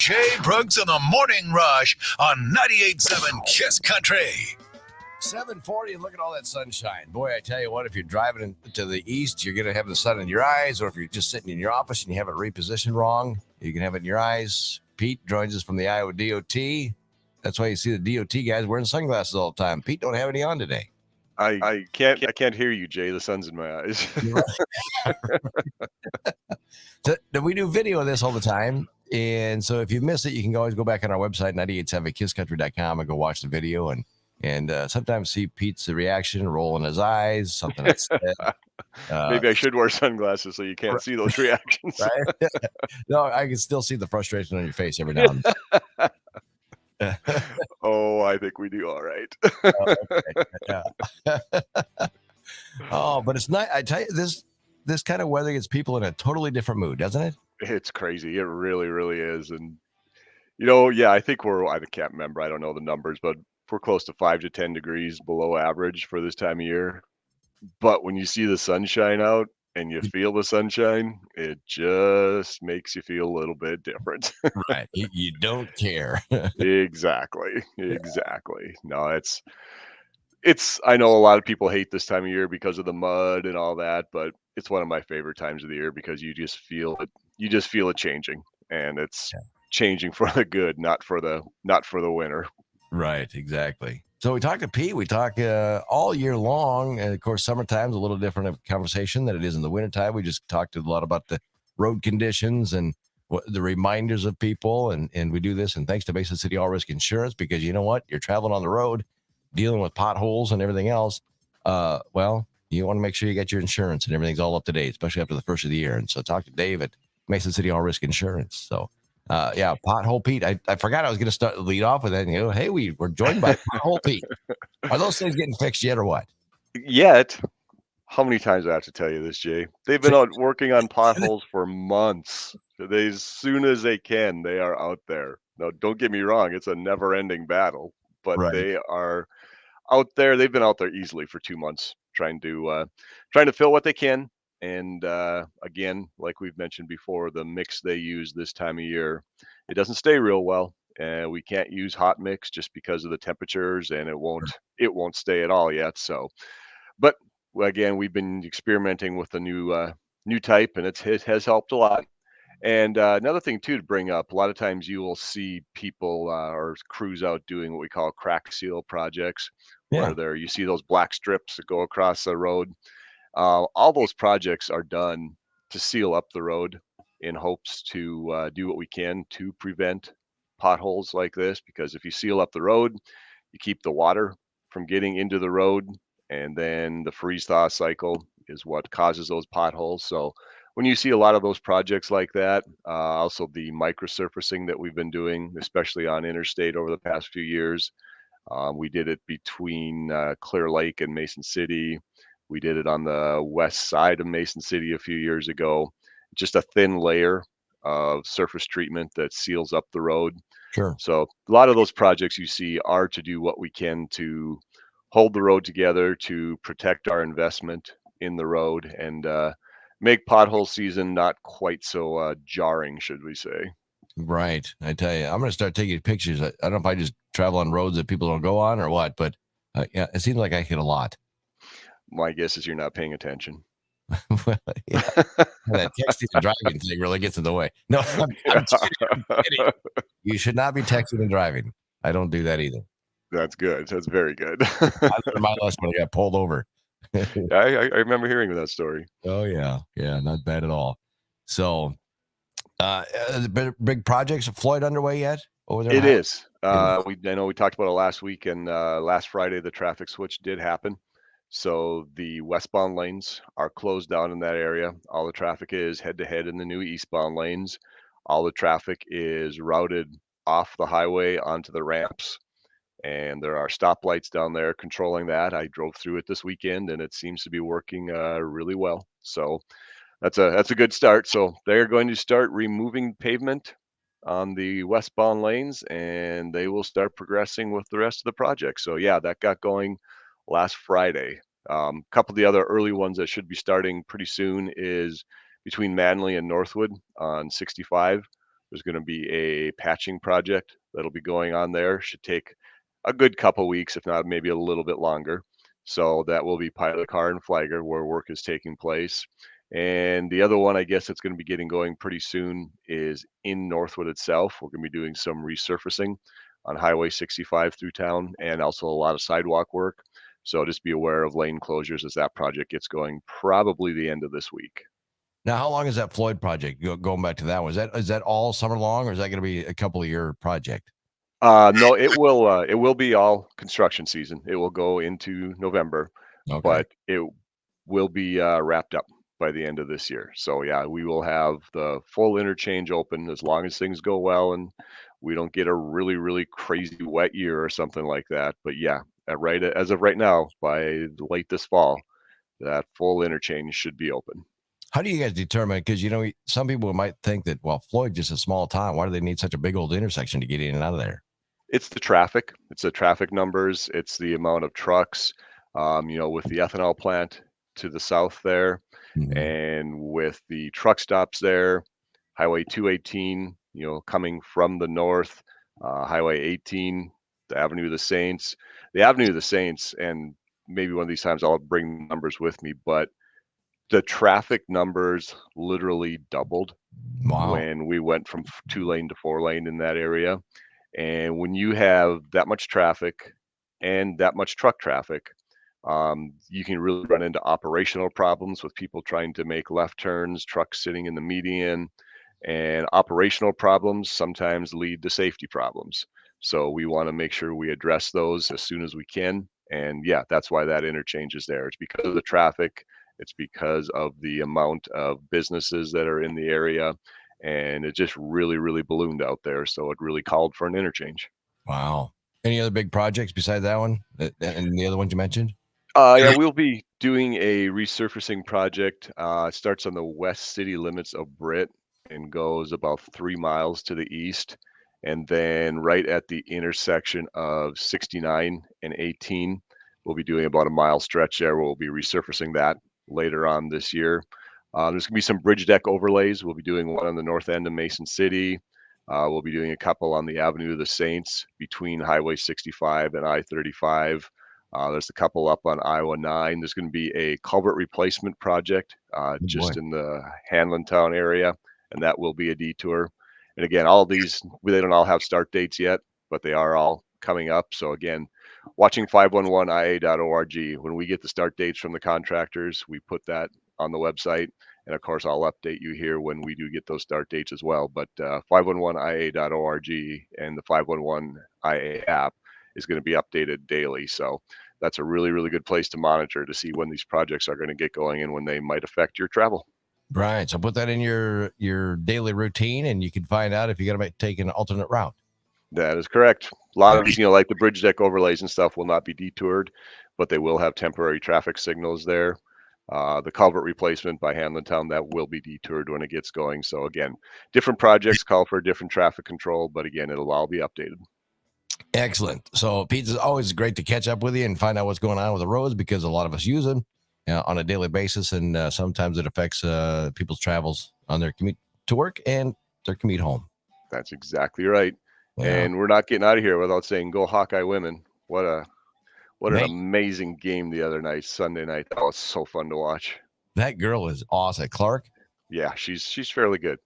Jay Brooks in the Morning Rush on 98.7 Kiss Country. 7:40, and look at all that sunshine. Boy, I tell you what, if you're driving to the east, you're going to have the sun in your eyes, or if you're just sitting in your office and you have it repositioned wrong, you can have it in your eyes. Pete joins us from the Iowa DOT. That's why you see the DOT guys wearing sunglasses all the time. Pete don't have any on today. I can't hear you, Jay. The sun's in my eyes. So, we do video of this all the time. And so if you miss it, you can always go back on our website, 987kisscountry.com, and go watch the video and sometimes see Pete's reaction, rolling his eyes, something that's said. Maybe I should wear sunglasses so you can't see those reactions. Right? No, I can still see the frustration on your face every now and then. Oh, I think we do all right. Oh, but it's not. I tell you, this kind of weather gets people in a totally different mood, doesn't it? It's crazy. It really, really is. And yeah, I think I can't remember. I don't know the numbers, but we're close to 5 to 10 degrees below average for this time of year. But when you see the sunshine out and you feel the sunshine, it just makes you feel a little bit different. Right. You don't care. Exactly. No, I know a lot of people hate this time of year because of the mud and all that, but it's one of my favorite times of the year because you just feel it changing, and it's changing for the good, not for the winter. Right, exactly. So we talk to Pete, we talk all year long, and of course summertime's a little different of a conversation than it is in the wintertime. We just talked a lot about the road conditions and the reminders of people, and we do this, and thanks to Mason City All Risk Insurance, because you know what? You're traveling on the road, dealing with potholes and everything else. Well, you want to make sure you get your insurance and everything's all up to date, especially after the first of the year. And so talk to Dave at Mason City All Risk Insurance. So Pothole Pete. I forgot I was going to lead off with that. And hey, we're joined by Pothole Pete. Are those things getting fixed yet or what? Yet. How many times do I have to tell you this, Jay? They've been out working on potholes for months. As soon as they can, they are out there. Now, don't get me wrong; it's a never-ending battle, but Right. They are out there. They've been out there easily for 2 months, trying to fill what they can. And again, like we've mentioned before, the mix they use this time of year, it doesn't stay real well. We can't use hot mix just because of the temperatures, and it won't stay at all yet. So, but again, we've been experimenting with the new type, and it has helped a lot. And another thing too to bring up, a lot of times you will see people or crews out doing what we call crack seal projects, where you see those black strips that go across the road. All those projects are done to seal up the road in hopes to do what we can to prevent potholes like this. Because if you seal up the road, you keep the water from getting into the road, and then the freeze thaw cycle is what causes those potholes. So when you see a lot of those projects like that, also the microsurfacing that we've been doing, especially on interstate over the past few years, we did it between Clear Lake and Mason City. We did it on the west side of Mason City a few years ago. Just a thin layer of surface treatment that seals up the road. Sure. So a lot of those projects you see are to do what we can to hold the road together, to protect our investment in the road, and make pothole season not quite so jarring, should we say. Right. I tell you, I'm going to start taking pictures. I don't know if I just travel on roads that people don't go on or what, but it seems like I hit a lot. My guess is you're not paying attention. Well, yeah. That texting and driving thing really gets in the way. No, I'm kidding. You should not be texting and driving. I don't do that either. That's good. That's very good. I learned my lesson when I got pulled over. I remember hearing that story. Oh, yeah. Yeah, not bad at all. So, big projects, Floyd, underway yet? Over there? It is. I know we talked about it last week, and last Friday the traffic switch did happen. So the westbound lanes are closed down in that area. All the traffic is head-to-head in the new eastbound lanes. All the traffic is routed off the highway onto the ramps, and there are stoplights down there controlling that. I drove through it this weekend, and it seems to be working really well. So that's a good start. So they're going to start removing pavement on the westbound lanes, and they will start progressing with the rest of the project. So yeah, that got going last Friday. A couple of the other early ones that should be starting pretty soon is between Manly and Northwood on 65. There's going to be a patching project that'll be going on there. Should take a good couple weeks, if not maybe a little bit longer. So that will be Pilot Car and Flagger where work is taking place. And the other one, I guess, that's going to be getting going pretty soon is in Northwood itself. We're going to be doing some resurfacing on Highway 65 through town and also a lot of sidewalk work. So just be aware of lane closures as that project gets going, probably the end of this week. Now, how long is that Floyd project? Going back to that one, is that all summer long, or is that going to be a couple of year project? No, it will be all construction season. It will go into November, Okay. but it will be wrapped up by the end of this year. So yeah, we will have the full interchange open as long as things go well and we don't get a really, really crazy wet year or something like that. But yeah, as of right now, by late this fall, that full interchange should be open. How do you guys determine? Because some people might think that, well, Floyd just a small town. Why do they need such a big old intersection to get in and out of there? It's the traffic. It's the traffic numbers. It's the amount of trucks. With the ethanol plant to the south there, Mhm. and with the truck stops there, Highway 218, coming from the north, Highway 18, the Avenue of the Saints, and maybe one of these times I'll bring numbers with me, but the traffic numbers literally doubled Wow. when we went from 2-lane to 4-lane in that area. And when you have that much traffic and that much truck traffic, you can really run into operational problems with people trying to make left turns, trucks sitting in the median, and operational problems sometimes lead to safety problems. So we want to make sure we address those as soon as we can. And yeah, that's why that interchange is there. It's because of the traffic. It's because of the amount of businesses that are in the area. And it just really, really ballooned out there. So it really called for an interchange. Wow. Any other big projects besides that one and the other ones you mentioned? Yeah, we'll be doing a resurfacing project. It starts on the west city limits of Britt and goes about 3 miles to the east. And then right at the intersection of 69 and 18, we'll be doing about a mile stretch there. We'll be resurfacing that later on this year. There's going to be some bridge deck overlays. We'll be doing one on the north end of Mason City. We'll be doing a couple on the Avenue of the Saints between Highway 65 and I-35. There's a couple up on Iowa 9. There's going to be a culvert replacement project just in the Hanlontown area, and that will be a detour. And again, all of these, they don't all have start dates yet, but they are all coming up. So again, watching 511ia.org. When we get the start dates from the contractors, we put that on the website. And of course, I'll update you here when we do get those start dates as well. But 511ia.org and the 511ia app is going to be updated daily. So that's a really, really good place to monitor to see when these projects are going to get going and when they might affect your travel. Right. So put that in your daily routine, and you can find out if you got to take an alternate route. That is correct. A lot of these, like the bridge deck overlays and stuff will not be detoured, but they will have temporary traffic signals there. The culvert replacement by Hanlontown, that will be detoured when it gets going. So again, different projects call for different traffic control, but again, it'll all be updated. Excellent. So, Pete, it's always great to catch up with you and find out what's going on with the roads, because a lot of us use them on a daily basis, and sometimes it affects people's travels on their commute to work and their commute home. That's exactly right. Yeah. And we're not getting out of here without saying, go Hawkeye women. What an amazing game the other night, Sunday night. That was so fun to watch. That girl is awesome. Clark? Yeah, she's fairly good.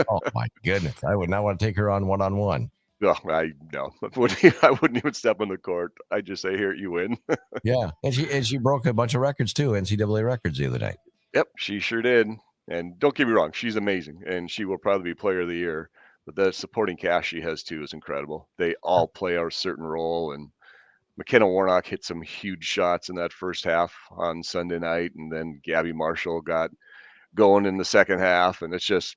Oh, my goodness. I would not want to take her on one-on-one. No, I wouldn't even step on the court. I just say, here, you win. Yeah. And she broke a bunch of records too, NCAA records the other night. Yep, she sure did. And don't get me wrong, she's amazing, and she will probably be player of the year. But the supporting cast she has too is incredible. They all play a certain role, and McKenna Warnock hit some huge shots in that first half on Sunday night, and then Gabby Marshall got going in the second half, and they just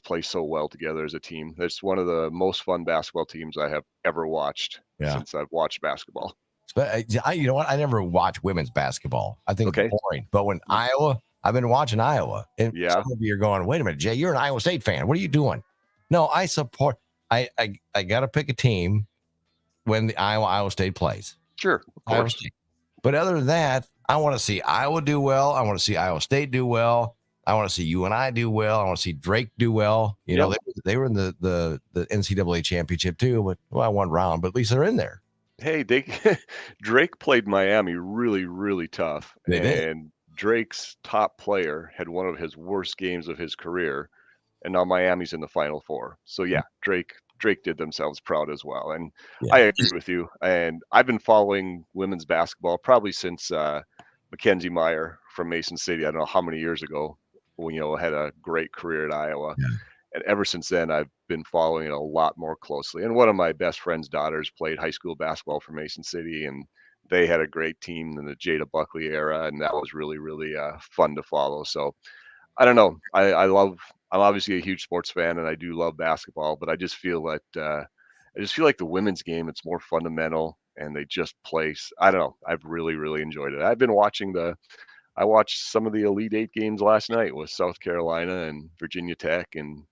play so well together as a team. It's one of the most fun basketball teams I have ever watched since I've watched basketball. But you know what? I never watch women's basketball. I think it's boring. But when I've been watching Iowa, and some of you are going, wait a minute, Jay, you're an Iowa State fan. What are you doing? No, I support. I got to pick a team when the Iowa State plays. Sure, of course. But other than that, I want to see Iowa do well. I want to see Iowa State do well. I want to see you and I do well. I want to see Drake do well. You know, they were in the NCAA championship too, but well, one round, but at least they're in there. Hey, they Drake played Miami really, really tough, They did. and Drake's top player had one of his worst games of his career, and now Miami's in the Final Four. So yeah, Drake did themselves proud as well, and Yeah. I agree with you. And I've been following women's basketball probably since Mackenzie Meyer from Mason City. I don't know how many years ago, when had a great career at Iowa. Yeah. And ever since then, I've been following it a lot more closely. And one of my best friend's daughters played high school basketball for Mason City, and they had a great team in the Jada Buckley era, and that was really, really fun to follow. So I don't know. I'm obviously a huge sports fan, and I do love basketball, but I just feel that the women's game, it's more fundamental, and they just I don't know. I've really, really enjoyed it. I watched some of the Elite Eight games last night with South Carolina and Virginia Tech and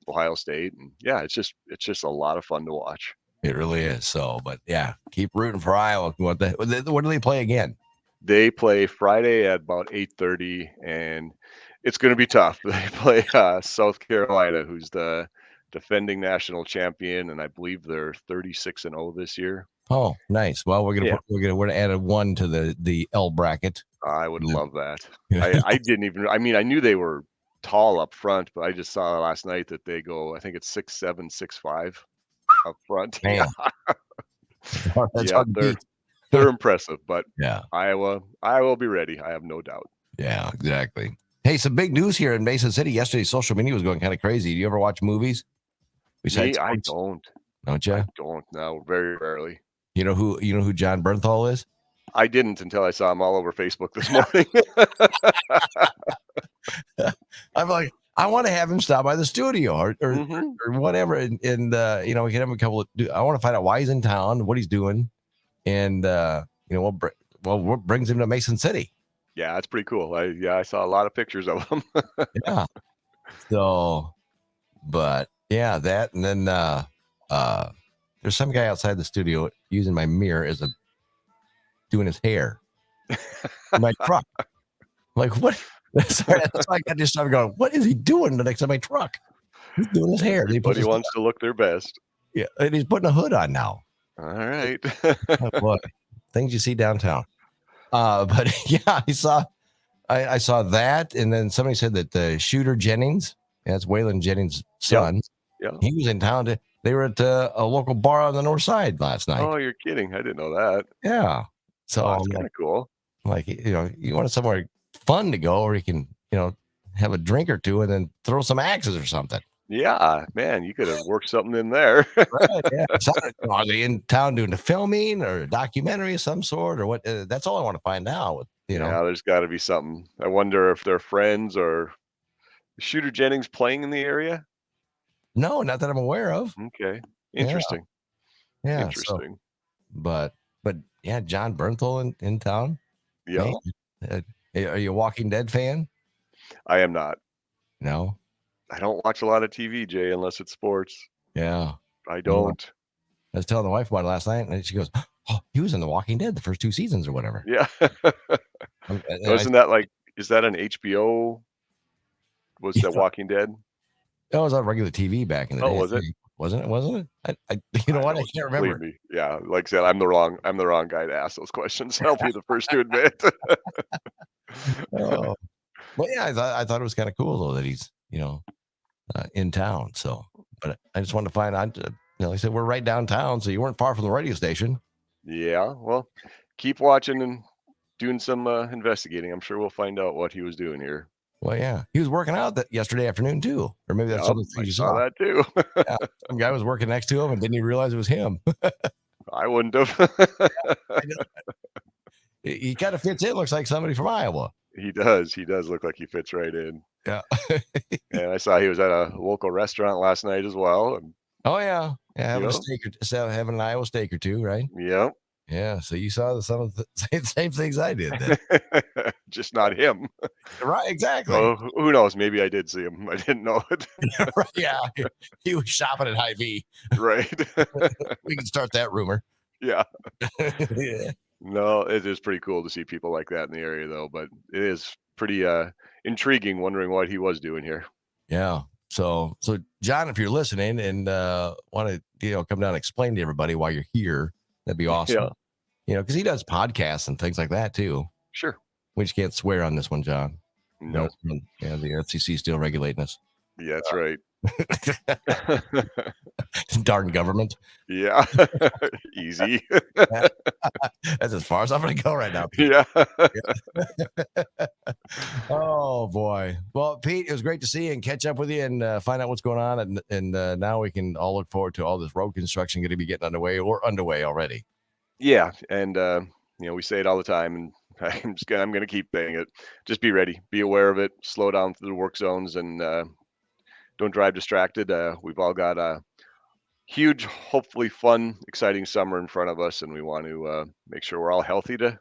Ohio State, and yeah, it's just a lot of fun to watch. It really is. So, but yeah, keep rooting for Iowa. What do they play again? They play Friday at about 8:30, and it's going to be tough. They play South Carolina, who's the defending national champion, and I believe they're 36-0 this year. Oh, nice. Well, we're gonna add a 1 to the L bracket. I would love that. I didn't even. I mean, I knew they were tall up front, but I just saw last night that they go. I think it's 6'7", 6'5" up front. Man. That's Yeah, they're impressive, but yeah, Iowa will be ready. I have no doubt. Yeah, exactly. Hey, some big news here in Mason City. Yesterday, social media was going kind of crazy. Do you ever watch movies? Me, I don't. Don't you? I don't. No, very rarely. You know who John Bernthal is? I didn't until I saw him all over Facebook this morning. I'm like, I want to have him stop by the studio or whatever, and we can have a couple of. I want to find out why he's in town, what he's doing, and what brings him to Mason City. Yeah, that's pretty cool. I saw a lot of pictures of him. Yeah. So, but yeah, that, and then there's some guy outside the studio using my mirror doing his hair. My truck. I'm like, what? Sorry, that's why I just started going, what is he doing next to my truck? He's doing his hair. Everybody wants to look their best. Yeah, and he's putting a hood on now. All right. Oh, boy. Things you see downtown. But yeah, I saw that, and then somebody said that the Shooter Jennings, that's Waylon Jennings' son, he was in town. They were at a local bar on the north side last night. Oh, you're kidding. I didn't know that. Yeah. So that's kind of cool. Like, you want somewhere fun to go where you can, have a drink or two and then throw some axes or something. Yeah, man, you could have worked something in there. Right, yeah. Are they in town doing the filming or a documentary of some sort or what? That's all I want to find out. Yeah, there's got to be something. I wonder if they're friends or Shooter Jennings playing in the area. No, not that I'm aware of. Okay, interesting. Yeah, interesting. So, but yeah, John Bernthal in town. Yeah. Are you a Walking Dead fan? I am not. No. I don't watch a lot of TV, Jay, unless it's sports. Yeah. I don't. I was telling the wife about it last night, and she goes, "Oh, he was in The Walking Dead the first 2 seasons or whatever." Yeah. Is that an HBO? Was that Walking Dead? That was on regular TV back in the day. Was it? Wasn't it? I what? I can't remember. Me. Yeah, like I said, I'm the wrong guy to ask those questions. I'll be the first to admit. Well, yeah, I thought it was kind of cool though that he's in town. So, but I just wanted to find out. I said we're right downtown, so you weren't far from the radio station. Yeah, well, keep watching and doing some investigating. I'm sure we'll find out what he was doing here. Well, yeah, he was working out yesterday afternoon too, or maybe that's something you saw that too. Yeah, some guy was working next to him and didn't even realize it was him. I wouldn't have. He kind of fits in. Looks like somebody from Iowa. He does. He does look like he fits right in. Yeah. And I saw he was at a local restaurant last night as well. And, oh yeah, having a steak having an Iowa steak or two, right? Yep. Yeah. So you saw some of the same things I did. Just not him. Right. Exactly. Oh, who knows? Maybe I did see him. I didn't know it. Right, yeah. He was shopping at Hy-Vee. Right. We can start that rumor. Yeah. Yeah. No, it is pretty cool to see people like that in the area, though. But it is pretty intriguing, wondering what he was doing here. Yeah. So John, if you're listening and want to come down and explain to everybody why you're here, that'd be awesome. Yeah. Because he does podcasts and things like that too. Sure. We just can't swear on this one, John. No. Yeah, the FCC still regulating us. Yeah, that's right. Darn government. Yeah. Easy. That's as far as I'm going to go right now. Pete. Yeah. Oh boy. Well, Pete, it was great to see you and catch up with you and find out what's going on. And now we can all look forward to all this road construction going to be getting underway already. Yeah. And, we say it all the time, and I'm going to keep saying it. Just be ready, be aware of it, slow down through the work zones, and don't drive distracted. We've all got a huge, hopefully fun, exciting summer in front of us, and we want to make sure we're all healthy to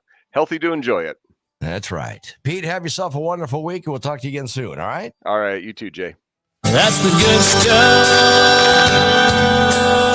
enjoy it. That's right. Pete, have yourself a wonderful week, and we'll talk to you again soon. All right? All right. You too, Jay. That's the good stuff.